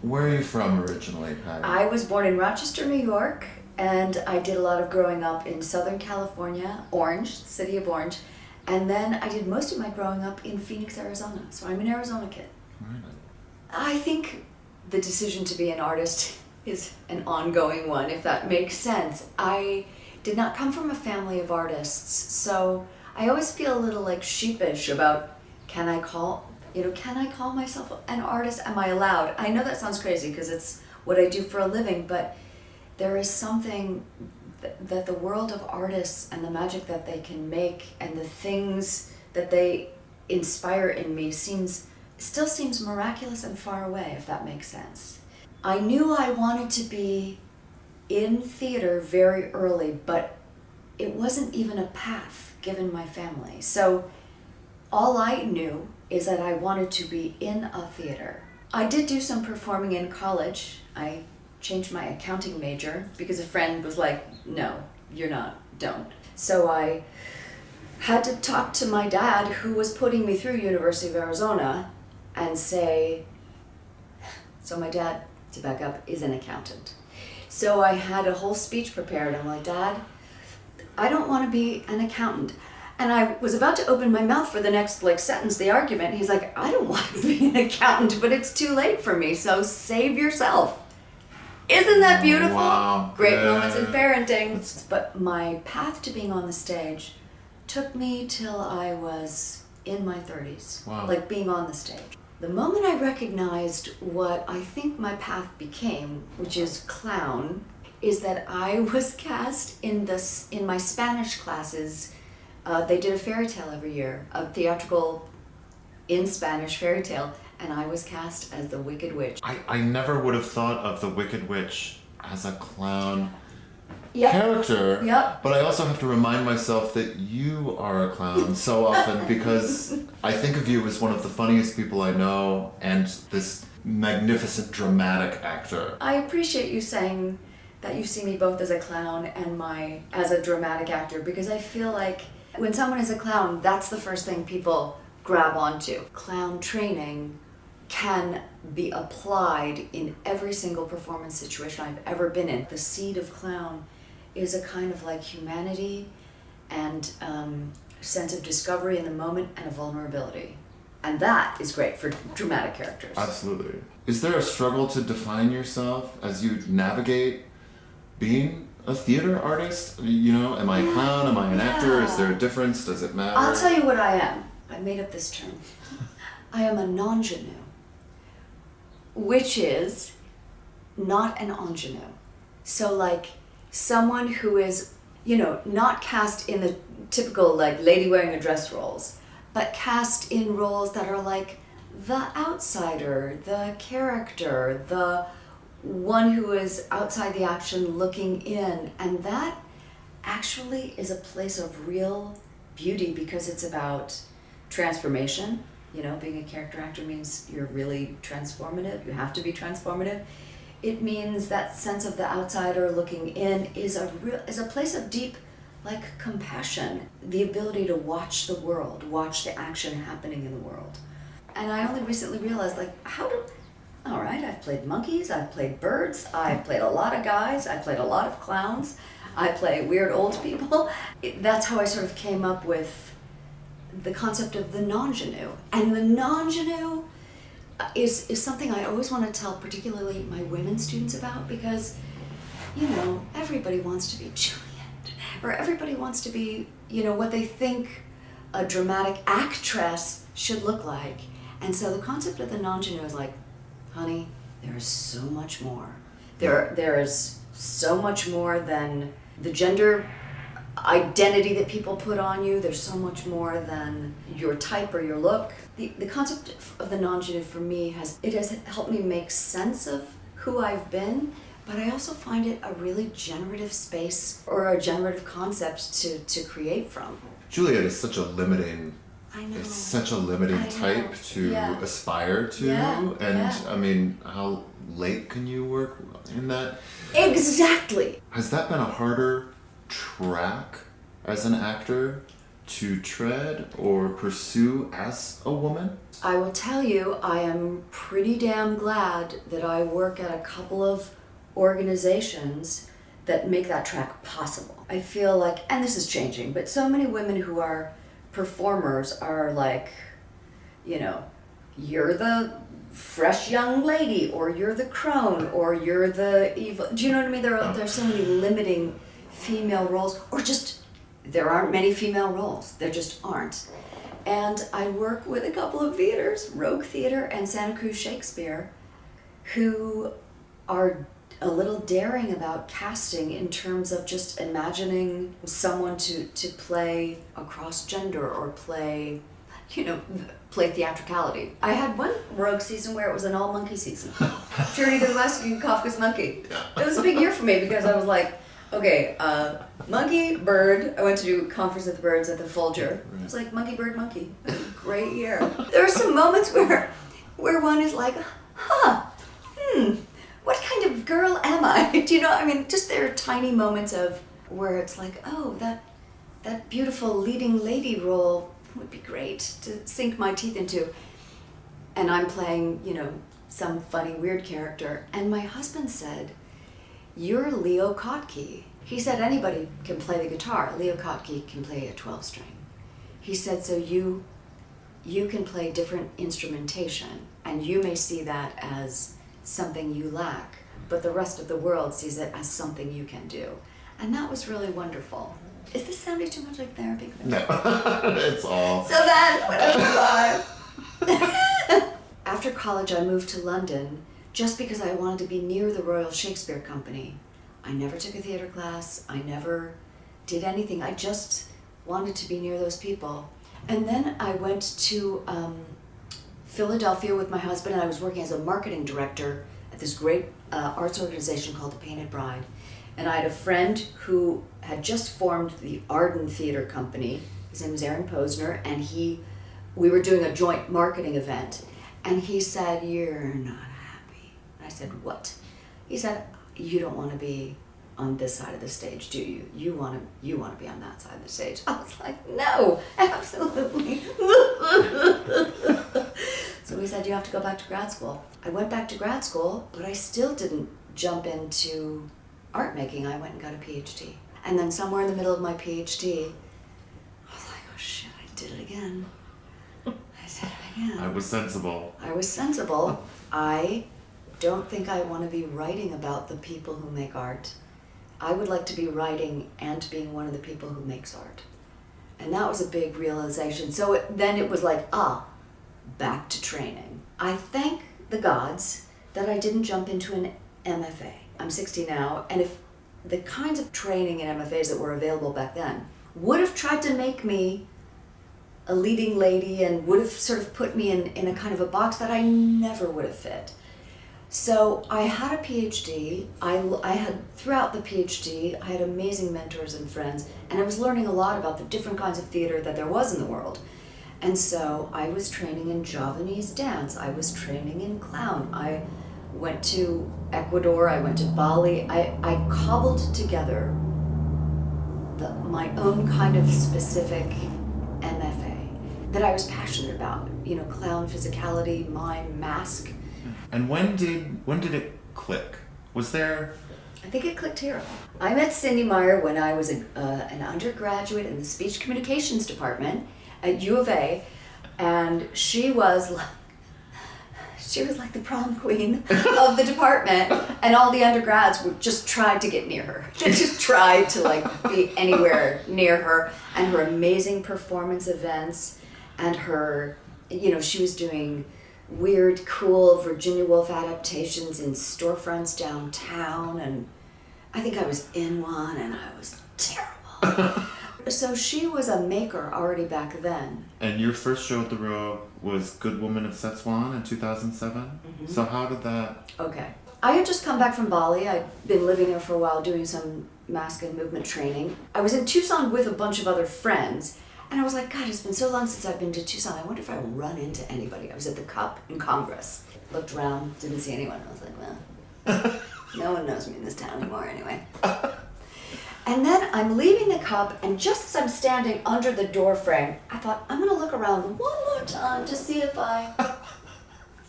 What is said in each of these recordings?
Where are you from originally, Patty? I was born in Rochester, New York, and I did a lot of growing up in Southern California, Orange, city of Orange, and then I did most of my growing up in Phoenix, Arizona. So I'm an Arizona kid. Right. I think the decision to be an artist is an ongoing one, if that makes sense. I did not come from a family of artists, so I always feel a little like sheepish about can I call myself an artist? Am I allowed? I know that sounds crazy because it's what I do for a living, but there is something that the world of artists and the magic that they can make and the things that they inspire in me still seems miraculous and far away, if that makes sense. I knew I wanted to be in theater very early, but it wasn't even a path given my family. So all I knew is that I wanted to be in a theater. I did do some performing in college. I changed my accounting major because a friend was like, no, you're not, don't. So I had to talk to my dad, who was putting me through University of Arizona, and say, so my dad, to back up, is an accountant. So I had a whole speech prepared. I'm like, Dad, I don't want to be an accountant. And I was about to open my mouth for the next sentence, the argument. He's like, I don't want to be an accountant, but it's too late for me, so save yourself. Isn't that beautiful? Wow. Great moments in parenting. But my path to being on the stage took me till I was in my 30s. Wow. Like being on the stage. The moment I recognized what I think my path became, which is clown, is that I was cast in my Spanish classes. They did a fairy tale every year, a theatrical in Spanish fairy tale, and I was cast as the Wicked Witch. I never would have thought of the Wicked Witch as a clown Yep. character, Yep. but I also have to remind myself that you are a clown so often because I think of you as one of the funniest people I know and this magnificent dramatic actor. I appreciate you saying that you see me both as a clown and as a dramatic actor, because I feel like when someone is a clown, that's the first thing people grab onto. Clown training can be applied in every single performance situation I've ever been in. The seed of clown is a kind of humanity and sense of discovery in the moment and a vulnerability. And that is great for dramatic characters. Absolutely. Is there a struggle to define yourself as you navigate being a theater artist? Am I a clown? Am I an actor? Is there a difference? Does it matter? I'll tell you what I am. I made up this term. I am a non-genue, which is not an ingenue. So someone who is, not cast in the typical lady wearing a dress roles, but cast in roles that are the outsider, the character, the one who is outside the action looking in. And that actually is a place of real beauty because it's about transformation. Being a character actor means you're really transformative. You have to be transformative. It means that sense of the outsider looking in is a place of deep compassion, the ability to watch the world, watch the action happening in the world. And I only recently realized all right, I've played monkeys, I've played birds, I've played a lot of guys, I've played a lot of clowns, I play weird old people. That's how I sort of came up with the concept of the non-genue. And the non-genue is something I always want to tell particularly my women students about because, everybody wants to be Juliet, or everybody wants to be, what they think a dramatic actress should look like. And so the concept of the non-genue is honey, there is so much more. There is so much more than the gender identity that people put on you. There's so much more than your type or your look. The concept of the non-genue for me has helped me make sense of who I've been, but I also find it a really generative space or a generative concept to create from. Juliet is such a limiting I know. It's such a limiting type to aspire to. I mean, how late can you work in that? Exactly. Has that been a harder track as an actor to tread or pursue as a woman? I will tell you, I am pretty damn glad that I work at a couple of organizations that make that track possible. I feel like, and this is changing, but so many women who are performers are like, you know, you're the fresh young lady, or you're the crone, or you're the evil. Do you know what I mean? There's so many limiting female roles, or just there aren't many female roles. There just aren't. And I work with a couple of theaters, Rogue Theater and Santa Cruz Shakespeare, who are a little daring about casting in terms of just imagining someone to play across gender or play theatricality. I had one Rogue season where it was an all monkey season. Journey to the West and Kafka's Monkey. It was a big year for me because I was like, okay, monkey, bird. I went to do a conference of the birds at the Folger. It was like monkey, bird, monkey. It was a great year. There are some moments where one is like, what kind of girl am I? Do you know? I mean, just there are tiny moments of where it's like, oh, that beautiful leading lady role would be great to sink my teeth into. And I'm playing, some funny, weird character. And my husband said, "You're Leo Kottke." He said anybody can play the guitar. Leo Kottke can play a 12-string. He said, so you can play different instrumentation, and you may see that as something you lack, but the rest of the world sees it as something you can do. And that was really wonderful. Is this sounding too much like therapy? No, it's all. So then, when I was 5, after college I moved to London just because I wanted to be near the Royal Shakespeare Company. I never took a theater class. I never did anything. I just wanted to be near those people. And then I went to Philadelphia with my husband, and I was working as a marketing director at this great arts organization called The Painted Bride. And I had a friend who had just formed the Arden Theater Company. His name was Aaron Posner, and we were doing a joint marketing event. And he said, "You're not happy." And I said, "What?" He said, "You don't want to be on this side of the stage, do you? You want to be on that side of the stage." I was like, "No, absolutely." So he said, "You have to go back to grad school." I went back to grad school, but I still didn't jump into art making. I went and got a PhD. And then somewhere in the middle of my PhD, I was like, oh shit, I did it again. I did it again. I was sensible. I don't think I want to be writing about the people who make art. I would like to be writing and being one of the people who makes art. And that was a big realization. So then it was like, back to training. I thank the gods that I didn't jump into an MFA. I'm 60 now, and if the kinds of training in MFAs that were available back then would have tried to make me a leading lady and would have sort of put me in a kind of a box that I never would have fit. So I had a PhD. I had, throughout the PhD, I had amazing mentors and friends, and I was learning a lot about the different kinds of theater that there was in the world. And so I was training in Javanese dance. I was training in clown. I went to Ecuador, I went to Bali. I cobbled together my own kind of specific MFA that I was passionate about. Clown, physicality, mime, mask. And when did it click? Was there... I think it clicked here. I met Cindy Meyer when I was an undergraduate in the speech communications department at U of A, and she was like the prom queen of the department, and all the undergrads would just try to get near her. They just tried to be anywhere near her, and her amazing performance events, and her, she was doing weird, cool Virginia Woolf adaptations in storefronts downtown, and I think I was in one, and I was terrible. So she was a maker already back then. And your first show at the Row was Good Woman of Szechuan in 2007? Mm-hmm. So how did that... Okay. I had just come back from Bali. I'd been living there for a while doing some mask and movement training. I was in Tucson with a bunch of other friends, and I was like, God, it's been so long since I've been to Tucson. I wonder if I run into anybody. I was at the Cup in Congress. Looked around, didn't see anyone. I was like, well, no one knows me in this town anymore anyway. And then I'm leaving the cup, and just as I'm standing under the door frame, I thought, I'm gonna look around one more time to see if I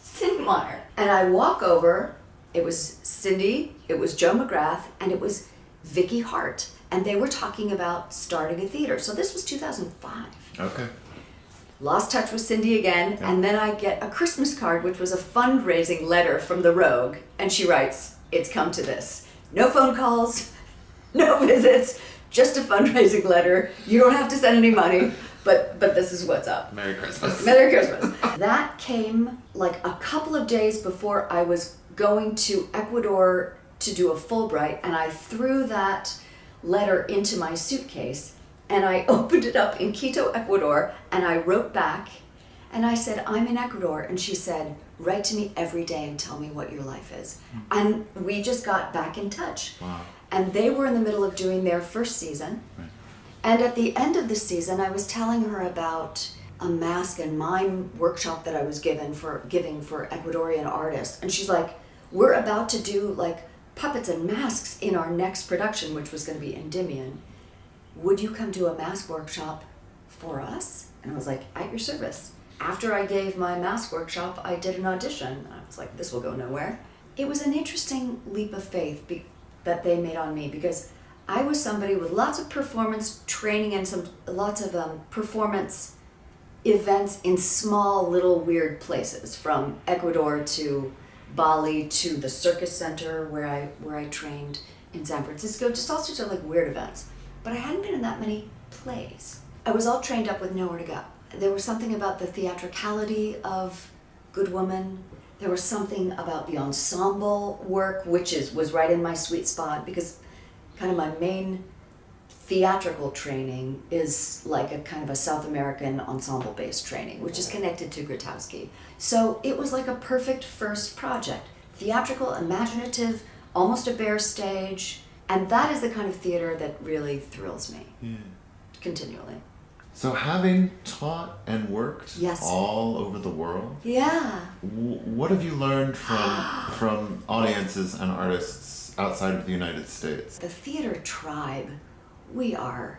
see Meyer. And I walk over, it was Cindy, it was Joe McGrath, and it was Vicky Hart. And they were talking about starting a theater. So this was 2005. Okay. Lost touch with Cindy again, and then I get a Christmas card, which was a fundraising letter from the Rogue, and she writes, it's come to this. No phone calls, no visits, just a fundraising letter. You don't have to send any money, but this is what's up. Merry Christmas. Merry Christmas. That came like a couple of days before I was going to Ecuador to do a Fulbright, and I threw that letter into my suitcase, and I opened it up in Quito, Ecuador, and I wrote back, and I said, I'm in Ecuador, and she said, write to me every day and tell me what your life is. And we just got back in touch. Wow. And they were in the middle of doing their first season. Right. And at the end of the season, I was telling her about a mask and mime workshop that I was giving for Ecuadorian artists. And she's like, we're about to do like puppets and masks in our next production, which was going to be Endymion. Would you come do a mask workshop for us? And I was like, at your service. After I gave my mask workshop, I did an audition. I was like, this will go nowhere. It was an interesting leap of faith that they made on me, because I was somebody with lots of performance training and lots of performance events in small little weird places, from Ecuador to Bali to the Circus Center where I trained in San Francisco, just all sorts of like weird events. But I hadn't been in that many plays. I was all trained up with nowhere to go. There was something about the theatricality of Good Woman. There was something about the ensemble work, which was right in my sweet spot, because kind of my main theatrical training is like a kind of a South American ensemble-based training, which is connected to Grotowski. So it was like a perfect first project. Theatrical, imaginative, almost a bare stage, and that is the kind of theater that really thrills me continually. So having taught and worked Yes. all over the world, Yeah. what have you learned from audiences and artists outside of the United States? The theater tribe, we are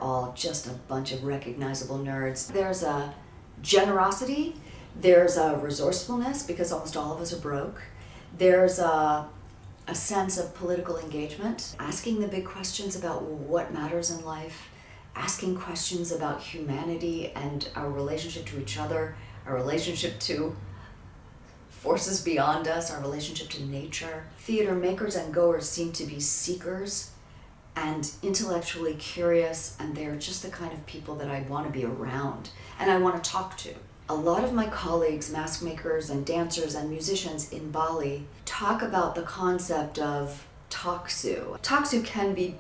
all just a bunch of recognizable nerds. There's a generosity, there's a resourcefulness, because almost all of us are broke. There's a sense of political engagement, asking the big questions about what matters in life, asking questions about humanity and our relationship to each other, our relationship to forces beyond us, our relationship to nature. Theater makers and goers seem to be seekers and intellectually curious, and they're just the kind of people that I want to be around and I want to talk to. A lot of my colleagues, mask makers and dancers and musicians in Bali, talk about the concept of taksu. Taksu can be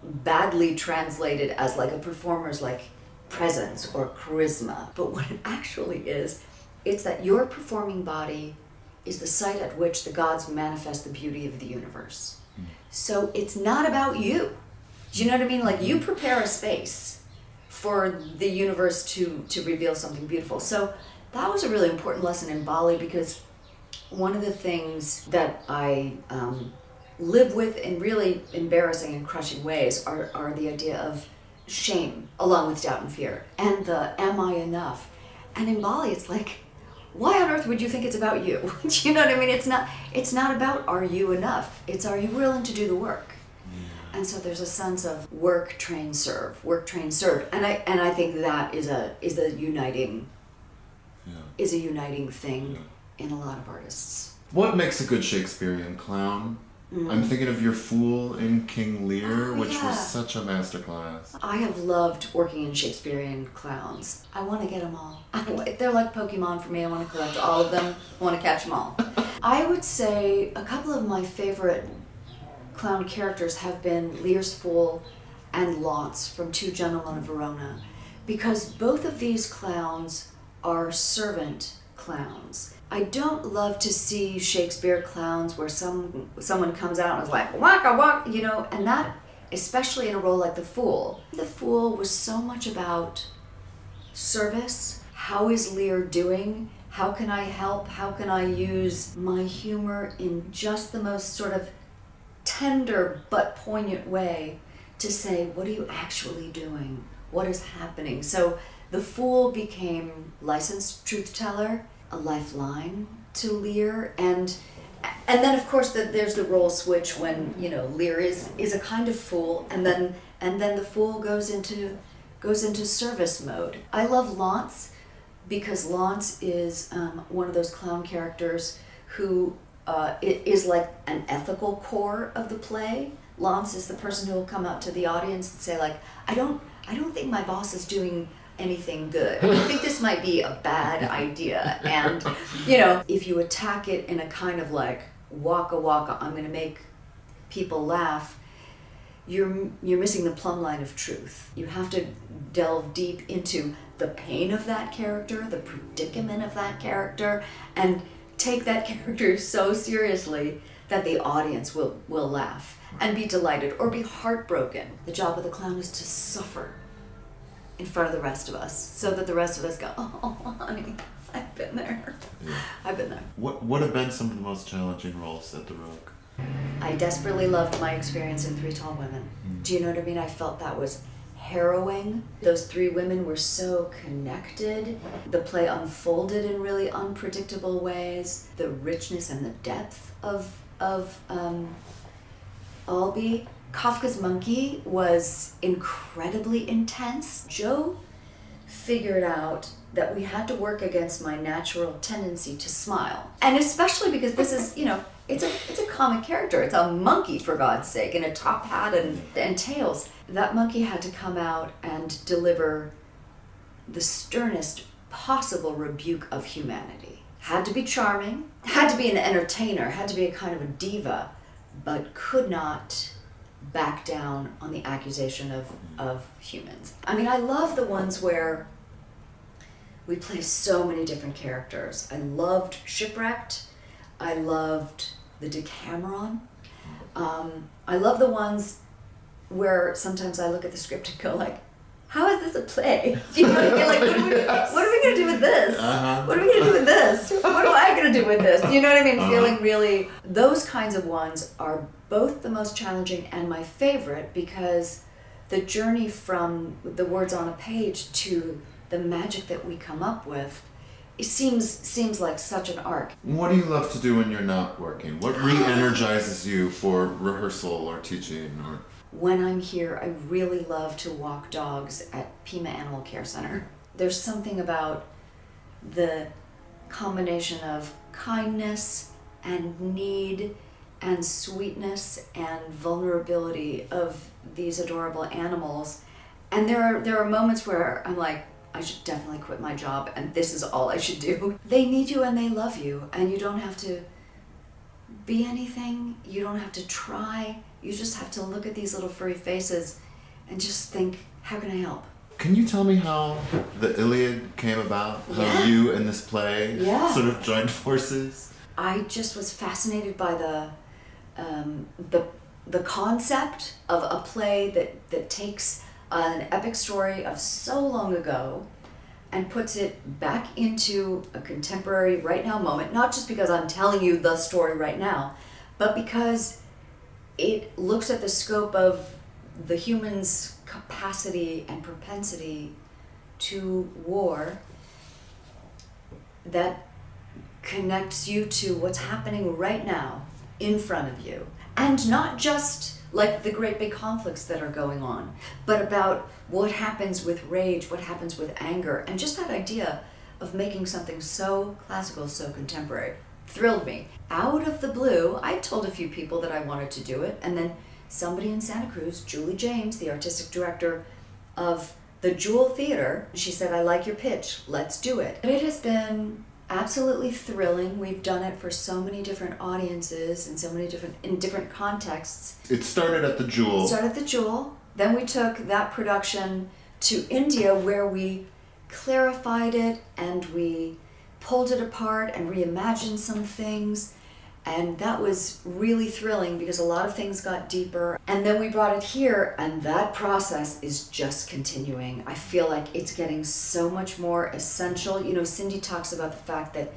badly translated as like a performer's like presence or charisma, but what it actually is, it's that your performing body is the site at which the gods manifest the beauty of the universe. So it's not about you. Do you know what I mean? Like, you prepare a space for the universe to reveal something beautiful. So that was a really important lesson in Bali, because one of the things that I live with in really embarrassing and crushing ways are the idea of shame, along with doubt and fear, and the am I enough? And in Bali, it's like, why on earth would you think it's about you? Do you know what I mean? It's not about are you enough? It's are you willing to do the work? Yeah. And so there's a sense of work, train, serve, and I think that is a uniting thing in a lot of artists. What makes a good Shakespearean clown? I'm thinking of your Fool in King Lear, which was such a masterclass. I have loved working in Shakespearean clowns. I want to get them all. They're like Pokemon for me. I want to collect all of them. I want to catch them all. I would say a couple of my favorite clown characters have been Lear's Fool and Launce from Two Gentlemen of Verona, because both of these clowns are servant clowns. I don't love to see Shakespeare clowns where someone comes out and is like, waka waka, and that, especially in a role like the Fool. The Fool was so much about service. How is Lear doing? How can I help? How can I use my humor in just the most sort of tender but poignant way to say, what are you actually doing? What is happening? So the Fool became licensed truth teller, a lifeline to Lear, and then of course there's the role switch when Lear is a kind of fool, and then the Fool goes into service mode. I love Launce because Launce is one of those clown characters who it is like an ethical core of the play. Launce is the person who will come out to the audience and say, like, I don't think my boss is doing anything good. I think this might be a bad idea. And if you attack it in a kind of like waka waka, I'm going to make people laugh, you're missing the plumb line of truth. You have to delve deep into the pain of that character, the predicament of that character, and take that character so seriously that the audience will laugh and be delighted or be heartbroken. The job of the clown is to suffer in front of the rest of us, so that the rest of us go, oh, honey, I've been there. Yeah. I've been there. What have been some of the most challenging roles at the Rogue? I desperately loved my experience in Three Tall Women. Do you know what I mean? I felt that was harrowing. Those three women were so connected. The play unfolded in really unpredictable ways. The richness and the depth of Albee. Kafka's Monkey was incredibly intense. Joe figured out that we had to work against my natural tendency to smile. And especially because this is, it's a comic character. It's a monkey, for God's sake, in a top hat and tails. That monkey had to come out and deliver the sternest possible rebuke of humanity. Had to be charming, had to be an entertainer, had to be a kind of a diva, but could not back down on the accusation of humans. I mean, I love the ones where we play so many different characters. I loved Shipwrecked. I loved the Decameron. I love the ones where sometimes I look at the script and go like, how is this a play? Do you know what I mean? Like, what are we going to do with this? Uh-huh. What are we going to do with this? What am I going to do with this? You know what I mean? Uh-huh. Feeling really, those kinds of ones are both the most challenging and my favorite, because the journey from the words on a page to the magic that we come up with, it seems like such an arc. What do you love to do when you're not working? What re-energizes you for rehearsal or teaching? Or when I'm here, I really love to walk dogs at Pima Animal Care Center. There's something about the combination of kindness and need and sweetness and vulnerability of these adorable animals. And there are moments where I'm like, I should definitely quit my job and this is all I should do. They need you and they love you, and you don't have to be anything. You don't have to try. You just have to look at these little furry faces and just think, how can I help? Can you tell me how the Iliad came about? How you and this play sort of joined forces? I just was fascinated by the concept of a play that takes an epic story of so long ago and puts it back into a contemporary right now moment, not just because I'm telling you the story right now, but because it looks at the scope of the human's capacity and propensity to war, that connects you to what's happening right now in front of you. And not just like the great big conflicts that are going on, but about what happens with rage, what happens with anger, and just that idea of making something so classical, so contemporary. Thrilled me. Out of the blue, I told a few people that I wanted to do it, and then somebody in Santa Cruz, Julie James, the artistic director of the Jewel Theater, she said, I like your pitch, let's do it. It has been absolutely thrilling. We've done it for so many different audiences and so many different contexts. It started at the Jewel. Then we took that production to India, where we clarified it and we pulled it apart and reimagined some things. And that was really thrilling because a lot of things got deeper. And then we brought it here, and that process is just continuing. I feel like it's getting so much more essential. You know, Cindy talks about the fact that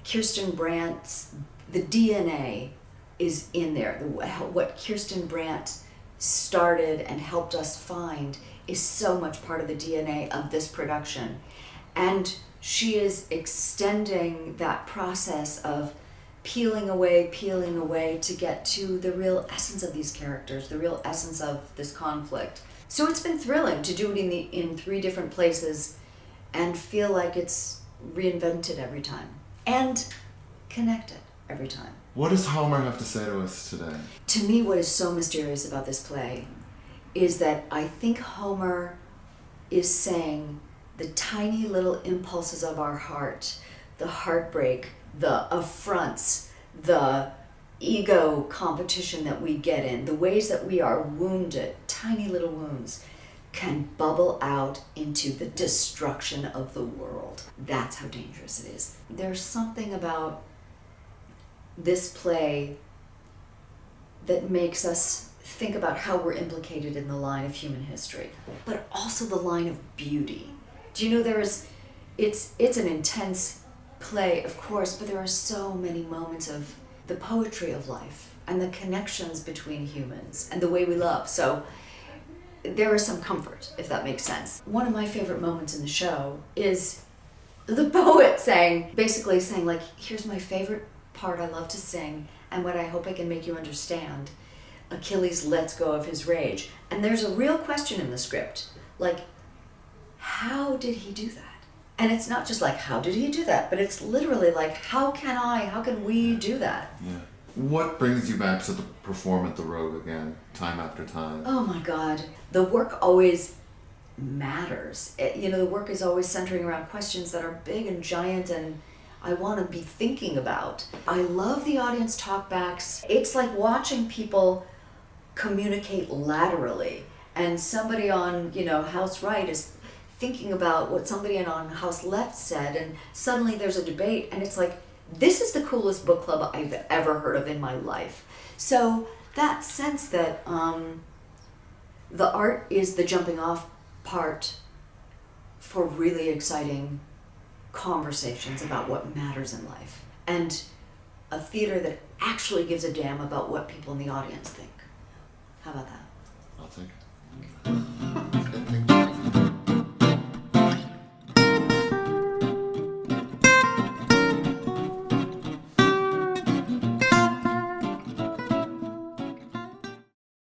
Kirsten Brandt's, the DNA is in there. What Kirsten Brandt started and helped us find is so much part of the DNA of this production. And she is extending that process of peeling away to get to the real essence of these characters, the real essence of this conflict. So it's been thrilling to do it in 3 different places and feel like it's reinvented every time and connected every time. What does Homer have to say to us today? To me, what is so mysterious about this play is that I think Homer is saying the tiny little impulses of our heart, the heartbreak, the affronts, the ego competition that we get in, the ways that we are wounded, tiny little wounds, can bubble out into the destruction of the world. That's how dangerous it is. There's something about this play that makes us think about how we're implicated in the line of human history, but also the line of beauty. Do you know it's an intense play, of course, but there are so many moments of the poetry of life and the connections between humans and the way we love. So there is some comfort, if that makes sense. One of my favorite moments in the show is the poet basically saying like, here's my favorite part I love to sing and what I hope I can make you understand. Achilles lets go of his rage. And there's a real question in the script, like, how did he do that? And it's not just like, how did he do that? But it's literally like, how can we do that? Yeah. What brings you back to perform at the Rogue again, time after time? Oh my God. The work always matters. The work is always centering around questions that are big and giant and I want to be thinking about. I love the audience talkbacks. It's like watching people communicate laterally, and somebody on, House Right is thinking about what somebody on House Left said, and suddenly there's a debate, and it's like, this is the coolest book club I've ever heard of in my life. So that sense that the art is the jumping off part for really exciting conversations about what matters in life, and a theater that actually gives a damn about what people in the audience think. How about that? I'll take it.